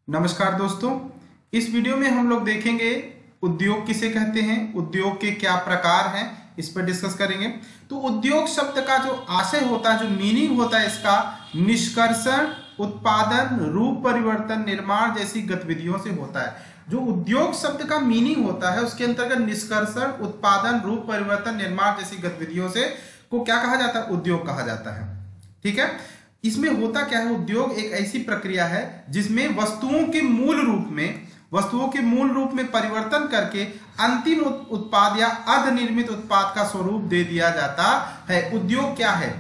नमस्कार दोस्तों, इस वीडियो में हम लोग देखेंगे उद्योग किसे कहते हैं, उद्योग के क्या प्रकार हैं, इस पर डिस्कस करेंगे। तो उद्योग शब्द का जो आशय होता है, जो मीनिंग होता है इसका, निष्कर्षण, उत्पादन, रूप परिवर्तन, निर्माण जैसी गतिविधियों से होता है। जो उद्योग शब्द का मीनिंग होता है उसके अंतर्गत निष्कर्षण, उत्पादन, रूप परिवर्तन, निर्माण जैसी गतिविधियों से को क्या कहा जाता है? उद्योग कहा जाता है। ठीक है, इसमें होता क्या है? उद्योग एक ऐसी प्रक्रिया है जिसमें वस्तुओं के मूल रूप में परिवर्तन करके अंतिम उत्पाद या अर्धनिर्मित उत्पाद का स्वरूप दे दिया जाता है। उद्योग क्या है?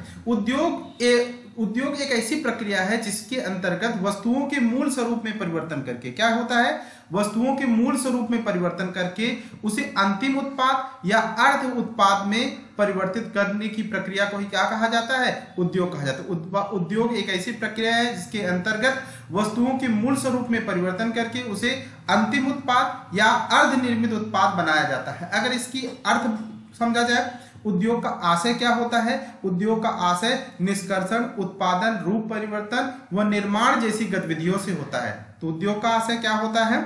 उद्योग एक ऐसी प्रक्रिया है जिसके अंतर्गत वस्तुओं के मूल स्वरूप में परिवर्तन करके क्या होता है? वस्तुओं के मूल स्वरूप में परिवर्तन करके उसे अंतिम उत्पाद या अर्ध उत्पाद में परिवर्तित करने की प्रक्रिया को ही क्या कहा जाता है? उद्योग कहा जाता है। उद्योग एक ऐसी प्रक्रिया है जिसके अंतर्गत वस्तुओं के मूल स्वरूप में परिवर्तन करके उसे अंतिम उत्पाद या अर्ध निर्मित उत्पाद बनाया जाता है। अगर इसकी अर्थ समझा जाए, उद्योग का आशय क्या होता है? उद्योग का आशय निष्कर्षण, उत्पादन, रूप परिवर्तन व निर्माण जैसी गतिविधियों से होता है। तो उद्योग का आशय क्या होता है?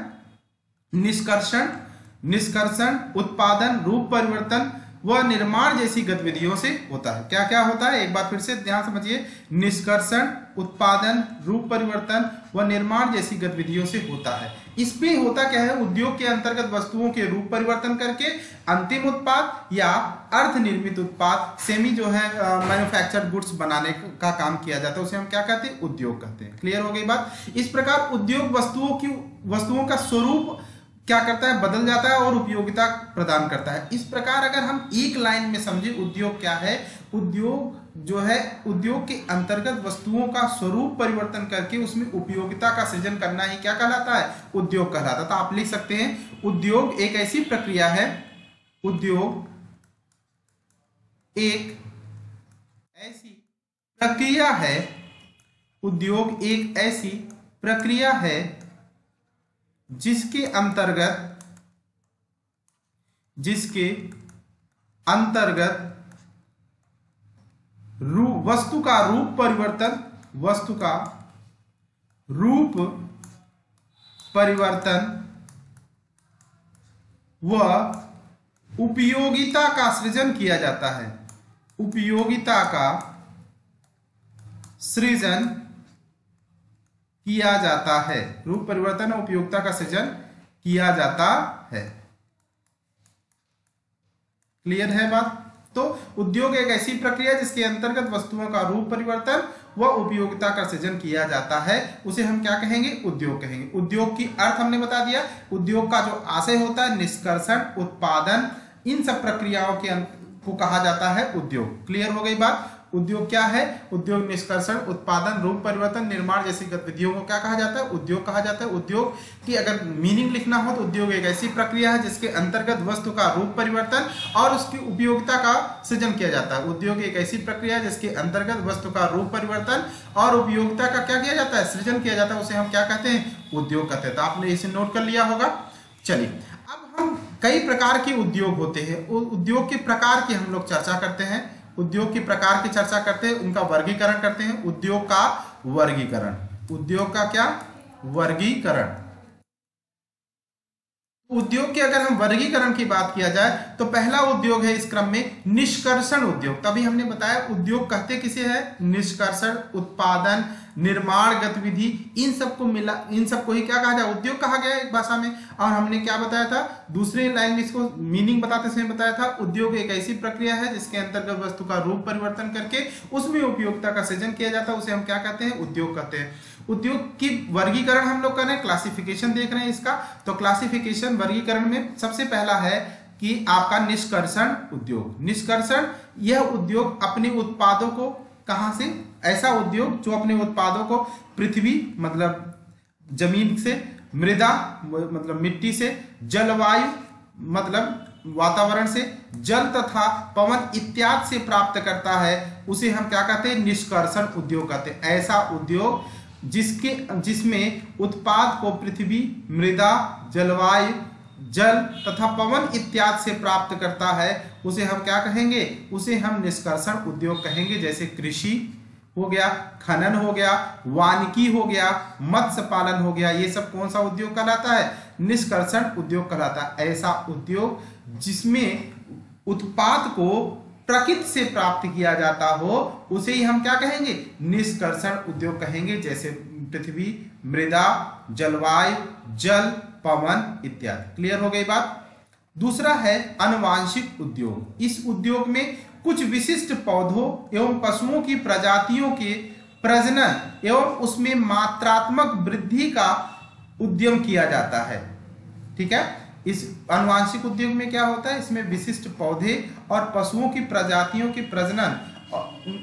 निष्कर्षण, उत्पादन, रूप परिवर्तन व निर्माण जैसी गतिविधियों से होता है। क्या क्या होता है? एक बार फिर से ध्यान समझिए। निष्कर्षण, उत्पादन, रूप परिवर्तन व निर्माण जैसी गतिविधियों से होता है। इसमें होता क्या है? उद्योग के अंतर्गत वस्तुओं के रूप परिवर्तन करके अंतिम उत्पाद या अर्ध निर्मित उत्पाद, सेमी जो है मैन्युफैक्चर्ड गुड्स बनाने का काम किया जाता है, उसे हम क्या कहते हैं? उद्योग कहते हैं। क्लियर हो गई बात? इस प्रकार उद्योग वस्तुओं का स्वरूप क्या करता है? बदल जाता है और उपयोगिता प्रदान करता है। इस प्रकार अगर हम एक लाइन में समझे उद्योग क्या है, उद्योग जो है उद्योग के अंतर्गत वस्तुओं का स्वरूप परिवर्तन करके उसमें उपयोगिता का सृजन करना ही क्या कहलाता है? उद्योग कहलाता है। तो आप लिख सकते हैं उद्योग एक ऐसी प्रक्रिया है, उद्योग एक ऐसी प्रक्रिया है, उद्योग एक ऐसी प्रक्रिया है जिसके अंतर्गत वस्तु का रूप परिवर्तन व उपयोगिता का सृजन किया जाता है। उपयोगिता का सृजन किया जाता है। रूप परिवर्तन और उपयोगिता का सृजन किया जाता है। क्लियर है बात? तो उद्योग एक ऐसी प्रक्रिया जिसके अंतर्गत वस्तुओं का रूप परिवर्तन व उपयोगिता का सृजन किया जाता है, उसे हम क्या कहेंगे? उद्योग कहेंगे। उद्योग की अर्थ हमने बता दिया। उद्योग का जो आशय होता है निष्कर्षण, उत्पादन, इन सब प्रक्रियाओं को कहा जाता है उद्योग। क्लियर हो गई बात? उद्योग क्या है? उद्योग निष्कर्षण, उत्पादन, रूप परिवर्तन, निर्माण जैसी गतिविधियों को क्या कहा जाता है? उद्योग कहा जाता है। उद्योग की अगर मीनिंग लिखना हो तो उद्योग एक ऐसी प्रक्रिया है जिसके अंतर्गत वस्तु का रूप परिवर्तन और उसकी उपयोगिता का सृजन किया जाता है। उद्योग एक ऐसी प्रक्रिया है जिसके अंतर्गत वस्तु का रूप परिवर्तन और उपयोगिता का क्या किया जाता है? सृजन किया जाता है। उसे हम क्या कहते हैं? उद्योग कहते हैं। तो आपने इसे नोट कर लिया होगा। चलिए, अब हम कई प्रकार के उद्योग होते हैं, उद्योग के प्रकार की हम लोग चर्चा करते हैं। उद्योग के प्रकार की चर्चा करते हैं, उनका वर्गीकरण करते हैं। उद्योग का वर्गीकरण, उद्योग का क्या? वर्गीकरण। उद्योग के अगर हम वर्गीकरण की बात किया जाए तो पहला उद्योग है इस क्रम में निष्कर्षण उद्योग। तभी हमने बताया उद्योग कहते किसे है? निष्कर्षण, उत्पादन, निर्माण गतिविधि, इन सबको ही क्या कहा जाए? उद्योग कहा गया एक भाषा में। और हमने क्या बताया था? दूसरे लाइन में इसको मीनिंग बताते समय बताया था उद्योग एक ऐसी प्रक्रिया है जिसके अंतर्गत वस्तु का रूप परिवर्तन करके उसमें उपयोगिता का सृजन किया जाता है, उसे हम क्या कहते हैं? उद्योग कहते हैं। उद्योग की वर्गीकरण हम लोग कर रहे हैं, क्लासिफिकेशन देख रहे हैं इसका। तो क्लासिफिकेशन वर्गीकरण में सबसे पहला है कि आपका निष्कर्षण उद्योग। निष्कर्षण, यह उद्योग अपने उत्पादों को कहां से? ऐसा उद्योग जो अपने उत्पादों को पृथ्वी मतलब जमीन से, मृदा मतलब मिट्टी से, जलवायु मतलब वातावरण से, जल तथा पवन इत्यादि से प्राप्त करता है, उसे हम क्या कहते हैं? निष्कर्षण उद्योग कहते हैं। ऐसा उद्योग जिसमें उत्पाद को पृथ्वी, मृदा, जलवायु, जल तथा पवन इत्यादि से प्राप्त करता है, उसे हम क्या कहेंगे? उसे हम निष्कर्षण उद्योग कहेंगे। जैसे कृषि, हो गया, खनन हो गया, वानिकी हो गया, मत्स्य पालन हो गया, ये सब कौन सा उद्योग कहलाता है? निष्कर्षण उद्योग कहलाता है। ऐसा उद्योग जिसमें उत्पाद को प्रकृति से प्राप्त किया जाता हो उसे ही हम क्या कहेंगे? निष्कर्षण उद्योग कहेंगे। जैसे पृथ्वी, मृदा, जलवायु, जल, पवन इत्यादि। क्लियर हो गई बात। दूसरा है आनुवांशिक उद्योग। इस उद्योग में कुछ विशिष्ट पौधों एवं पशुओं की प्रजातियों के प्रजनन एवं उसमें मात्रात्मक वृद्धि का उद्यम किया जाता है। ठीक है, इस आनुवांशिक उद्योग में क्या होता है? इसमें विशिष्ट पौधे और पशुओं की प्रजातियों के प्रजनन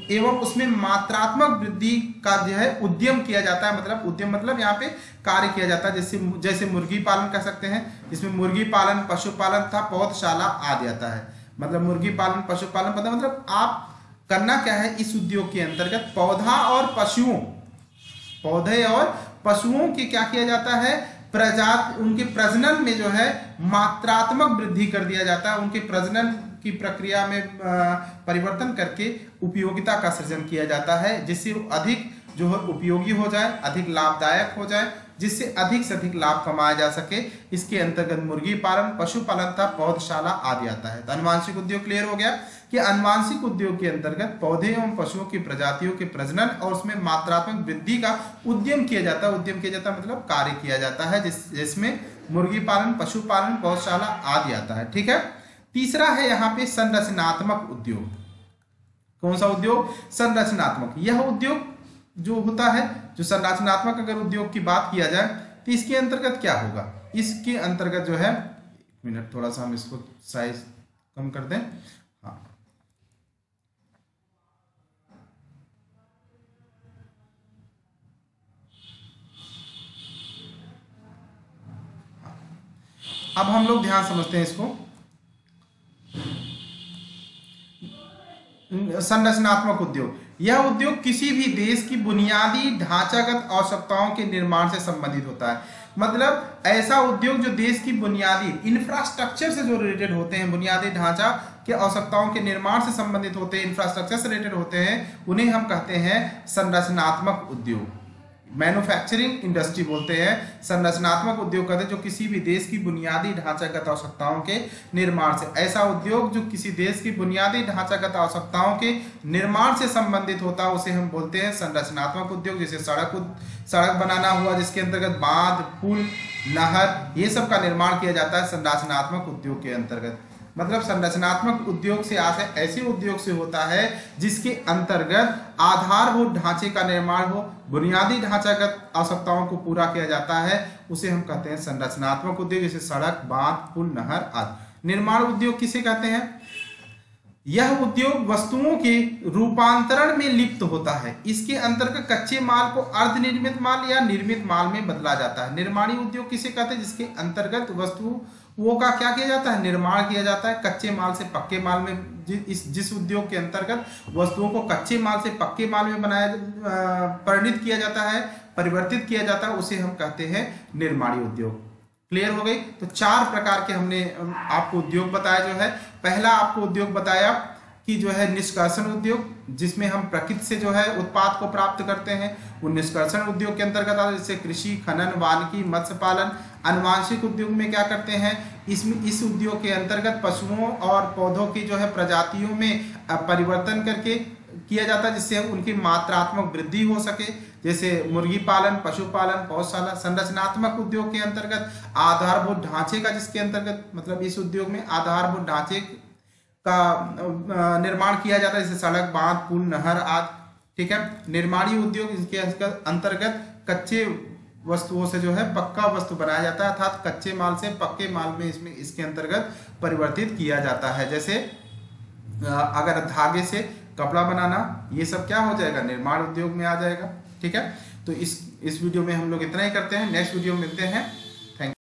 एवं उसमें मात्रात्मक वृद्धि का जो है उद्यम किया जाता है। मतलब उद्यम मतलब यहाँ पे कार्य किया जाता है। जैसे मुर्गी पालन कर सकते हैं, जिसमें मुर्गी पालन, पशुपालन तथा पौधशाला आ जाता है। मतलब मुर्गी पालन, पशुपालन पता मतलब आप करना क्या है इस उद्योग के अंतर्गत? पौधे और पशुओं की क्या किया जाता है? उनके प्रजनन में जो है मात्रात्मक वृद्धि कर दिया जाता है। उनके प्रजनन की प्रक्रिया में परिवर्तन करके उपयोगिता का सृजन किया जाता है, जिससे अधिक जो है उपयोगी हो जाए, अधिक लाभदायक हो जाए, जिससे अधिक से अधिक लाभ कमाया जा सके। इसके अंतर्गत मुर्गी पालन, पशुपालन तथा पौधशाला आदि आता है। तो अनुवांशिक उद्योग क्लियर हो गया कि अनुवांशिक उद्योग के अंतर्गत पौधे एवं पशुओं की प्रजातियों के प्रजनन और उसमें मात्रात्मक वृद्धि का उद्यम किया जाता है। उद्यम किया जाता है मतलब कार्य किया जाता है, जिसमें मुर्गी पालन, पशुपालन, पौधशाला आदि आता है। ठीक है। तीसरा है यहाँ पे संरचनात्मक उद्योग। कौन सा उद्योग? संरचनात्मक। यह उद्योग जो होता है, जो संरचनात्मक अगर उद्योग की बात किया जाए तो इसके अंतर्गत क्या होगा? इसके अंतर्गत जो है, एक मिनट थोड़ा सा हम इसको साइज कम कर दें। हाँ, अब हम लोग ध्यान समझते हैं इसको। संरचनात्मक उद्योग, यह उद्योग किसी भी देश की बुनियादी ढांचागत आवश्यकताओं के निर्माण से संबंधित होता है। मतलब ऐसा उद्योग जो देश की बुनियादी इंफ्रास्ट्रक्चर से जो रिलेटेड होते हैं, बुनियादी ढांचा के आवश्यकताओं के निर्माण से संबंधित होते हैं, इंफ्रास्ट्रक्चर से रिलेटेड होते हैं, उन्हें हम कहते हैं संरचनात्मक उद्योग। मैन्युफैक्चरिंग इंडस्ट्री बोलते हैं। संरचनात्मक उद्योग कहते हैं जो किसी भी देश की बुनियादी ढांचागत आवश्यकताओं के निर्माण से, ऐसा उद्योग जो किसी देश की बुनियादी ढांचागत आवश्यकताओं के निर्माण से संबंधित होता है उसे हम बोलते हैं संरचनात्मक उद्योग। जैसे सड़क बनाना हुआ, जिसके अंतर्गत बांध, पुल, नहर, ये सब का निर्माण किया जाता है संरचनात्मक उद्योग के अंतर्गत। मतलब संरचनात्मक उद्योग से ऐसे उद्योग से होता है जिसके अंतर्गत आधारभूत ढांचे का निर्माण हो, बुनियादी ढांचागत आवश्यकताओं को पूरा किया जाता है, उसे हम कहते हैं संरचनात्मक उद्योग। जैसे सड़क, बांध, पुल, नहर आदि। निर्माण उद्योग किसे कहते हैं? यह उद्योग वस्तुओं के रूपांतरण में लिप्त होता है। इसके अंतर्गत कच्चे माल को अर्धनिर्मित माल या निर्मित माल में बदला जाता है। निर्माणी उद्योग किसे कहते हैं? जिसके अंतर्गत वस्तुओं का क्या किया जाता है? निर्माण किया जाता है कच्चे माल से पक्के माल में। जिस उद्योग के अंतर्गत वस्तुओं को कच्चे माल से पक्के माल में परिणित किया जाता है, परिवर्तित किया जाता है, उसे हम कहते हैं निर्माणी उद्योग। क्लियर हो गई? तो 4 प्रकार के हमने आपको उद्योग बताया। जो है पहला आपको उद्योग बताया कि जो है निष्कर्षण उद्योग, जिसमें हम प्रकृति से जो है उत्पाद को प्राप्त करते हैं, वो निष्कर्षण उद्योग के अंतर्गत आता है। जैसे कृषि, खनन, वानिकी, मत्स्य पालन। आनुवांशिक उद्योग में क्या करते हैं? इस उद्योग के अंतर्गत पशुओं और पौधों की जो है प्रजातियों में परिवर्तन करके किया जाता है, जिससे उनकी मात्रात्मक वृद्धि हो सके। जैसे मुर्गी पालन, पशुपालन, पौधशाला। संरचनात्मक उद्योग के अंतर्गत आधारभूत ढांचे का, जिसके अंतर्गत मतलब इस उद्योग में आधारभूत ढांचे का निर्माण किया जाता है, जैसे सड़क, बांध, पुल, नहर आदि। ठीक है। निर्माणी उद्योग, इसके अंतर्गत कच्चे वस्तुओं से जो है पक्का वस्तु बनाया जाता है, अर्थात कच्चे माल से पक्के माल में इसके अंतर्गत परिवर्तित किया जाता है। जैसे अगर धागे से कपड़ा बनाना, ये सब क्या हो जाएगा? निर्माण उद्योग में आ जाएगा। ठीक है। तो इस वीडियो में हम लोग इतना ही करते हैं। नेक्स्ट वीडियो में मिलते हैं।